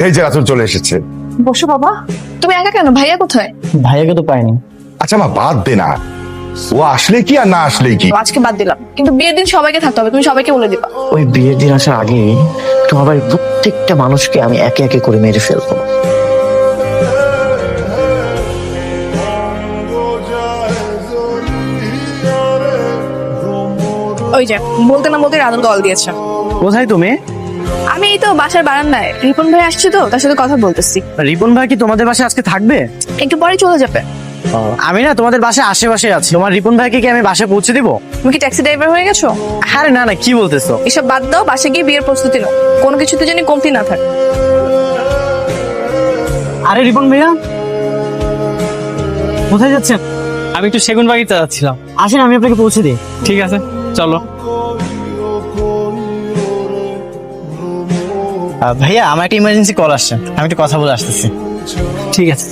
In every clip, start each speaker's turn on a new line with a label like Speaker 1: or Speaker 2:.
Speaker 1: এই যে রাতুল চলে এসেছে।
Speaker 2: বসো বাবা। তুমি একা কেন? ভাইয়া কোথায়?
Speaker 3: ভাইয়াকে তো পাইনি।
Speaker 1: আচ্ছা মা বাদ দে না, ও আসলে কি আর না আসলে কি।
Speaker 2: আজকে বাদ দিলাম, কিন্তু বিয়ের দিন সবাইকে থাকতে হবে, তুমি সবাইকে বলে দিবা।
Speaker 3: ওই বিয়ের দিন আসার আগে তোমার বাড়ির প্রত্যেকটা মানুষকে আমি একে একে করে মেরে ফেলবো।
Speaker 2: ওই যে বলতে না বলতে রাতুল কল দিয়েছে।
Speaker 3: কোথায় তুমি?
Speaker 2: আমি এই তো বাসার বারান্দায়, রিপন ভাই আসছে তো তার সাথে কথা বলতেছি।
Speaker 3: রিপন ভাই কি তোমাদের বাসায় আজকে থাকবে?
Speaker 2: একটু পরে চলে যাবে।
Speaker 3: আমি না তোমাদের বাসায় আশেপাশে আছি, তোমার রিপন ভাইকে কি আমি বাসায় পৌঁছে দিব?
Speaker 2: তুমি কি ট্যাক্সি ড্রাইভার হয়ে গেছো?
Speaker 3: আরে না না, কি বলতেছো?
Speaker 2: এসব বাদ দাও, বাসে গিয়ে বিয়ের প্রস্তুতি নাও, কোনো কিছুতে যেন কমতি না থাকে।
Speaker 3: আরে রিপন ভাইয়া কোথায় যাচ্ছেন?
Speaker 4: আমি একটু সেগুন বাগিচা যাচ্ছিলাম।
Speaker 3: আসেন আমি আপনাকে পৌঁছে দিই।
Speaker 4: ঠিক আছে, চলো।
Speaker 3: ভাইয়া আমার একটা ইমার্জেন্সি কল আসছে, আমি একটু কথা বলে আসতেছি।
Speaker 4: ঠিক আছে।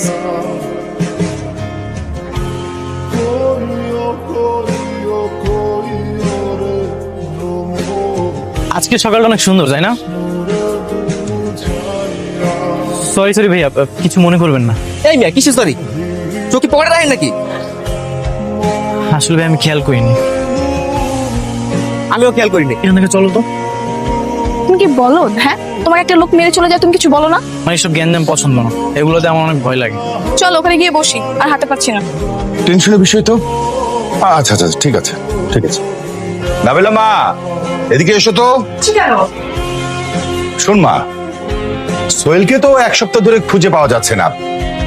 Speaker 4: আজকে সকালটা অনেক সুন্দর, তাই না? সরি ভাইয়া, কিছু মনে করবেন না।
Speaker 5: এই মিয়া কিসের সরি? চোখে পকেটে রাখেন নাকি?
Speaker 4: আসলে ভাই আমি খেয়াল করিনি।
Speaker 5: আমিও খেয়াল করিনি।
Speaker 4: এখান থেকে চলো তো।
Speaker 2: তুমি কি বলো? হ্যাঁ, তোমার একটা লোক মেরে চলে যায়, তুমি কিছু বলো না?
Speaker 4: আমার এইসব জ্ঞান পছন্দ না, এগুলোতে আমার অনেক ভয় লাগে।
Speaker 2: চলো ওখানে গিয়ে বসি, আর হাঁটতে পারছি না।
Speaker 1: টেনশনের বিষয় তো। আচ্ছা আচ্ছা ঠিক আছে ঠিক আছে। নাবিলা মা, এদিকে এসো তো। শোন মা, সোহেলকে তো এক সপ্তাহ ধরে খুঁজে পাওয়া যাচ্ছে না।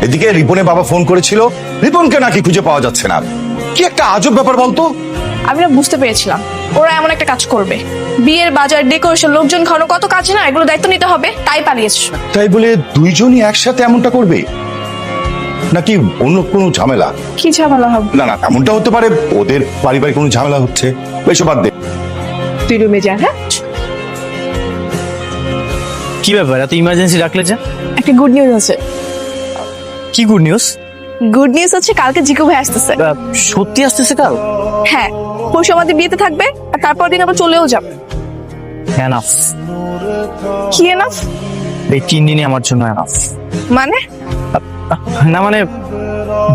Speaker 1: এদিকে রিপনের বাবা ফোন করেছিল, রিপনকে নাকি খুঁজে পাওয়া যাচ্ছে না। কি একটা আজব ব্যাপার বলতো।
Speaker 2: আমি না বুঝতে পেরেছিলাম ওরা এমন একটা কাজ করবে। বিয়ের বাজার, ডেকোরেশন, লোকজন খাওয়ানো, কত কাজ না, এগুলো দায়িত্ব নিতে হবে, তাই পালিয়েছে।
Speaker 1: তাই বলে দুইজনই একসাথে এমনটা করবে নাকি অন্য কোনো ঝামেলা?
Speaker 2: কি ঝামেলা হবে?
Speaker 1: না না, এমনটা হতে পারে ওদের পারিবারিক কোনো ঝামেলা হচ্ছে। এসব বাদ দে।
Speaker 2: তুই রুমে যা। হ্যাঁ,
Speaker 4: কি ব্যাপার, এত ইমার্জেন্সি ডাকলে যে?
Speaker 2: একটা গুড নিউজ আছে।
Speaker 4: কি গুড নিউজ?
Speaker 2: গুড নিউজ হচ্ছে কালকে জিকু ভাই আসতেছে।
Speaker 4: সত্যি আসতেছে কাল?
Speaker 2: হ্যাঁ, পরশু আমাদের বিয়েতে থাকবে, আর তারপর দিন আবার চলেও যাবে।
Speaker 4: এনাফ।
Speaker 2: কি এনাফ?
Speaker 4: এই 3 দিনই আমার জন্য এনাফ।
Speaker 2: মানে?
Speaker 4: না মানে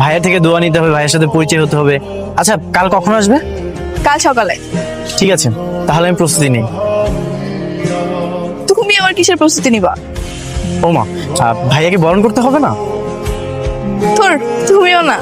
Speaker 4: ভাইয়ের থেকে দোয়া নিতে হবে, ভাইয়ের সাথে পরিচয় হতে হবে। আচ্ছা কাল কখন আসবে?
Speaker 2: কাল সকালে।
Speaker 4: ঠিক আছে, তাহলে আমি প্রস্তুতি নেই।
Speaker 2: তুমি আবার কিসের প্রস্তুতি নিবা?
Speaker 4: ও মা, ভাইয়াকে বরণ করতে হবে না?
Speaker 2: তোর তুমিও না।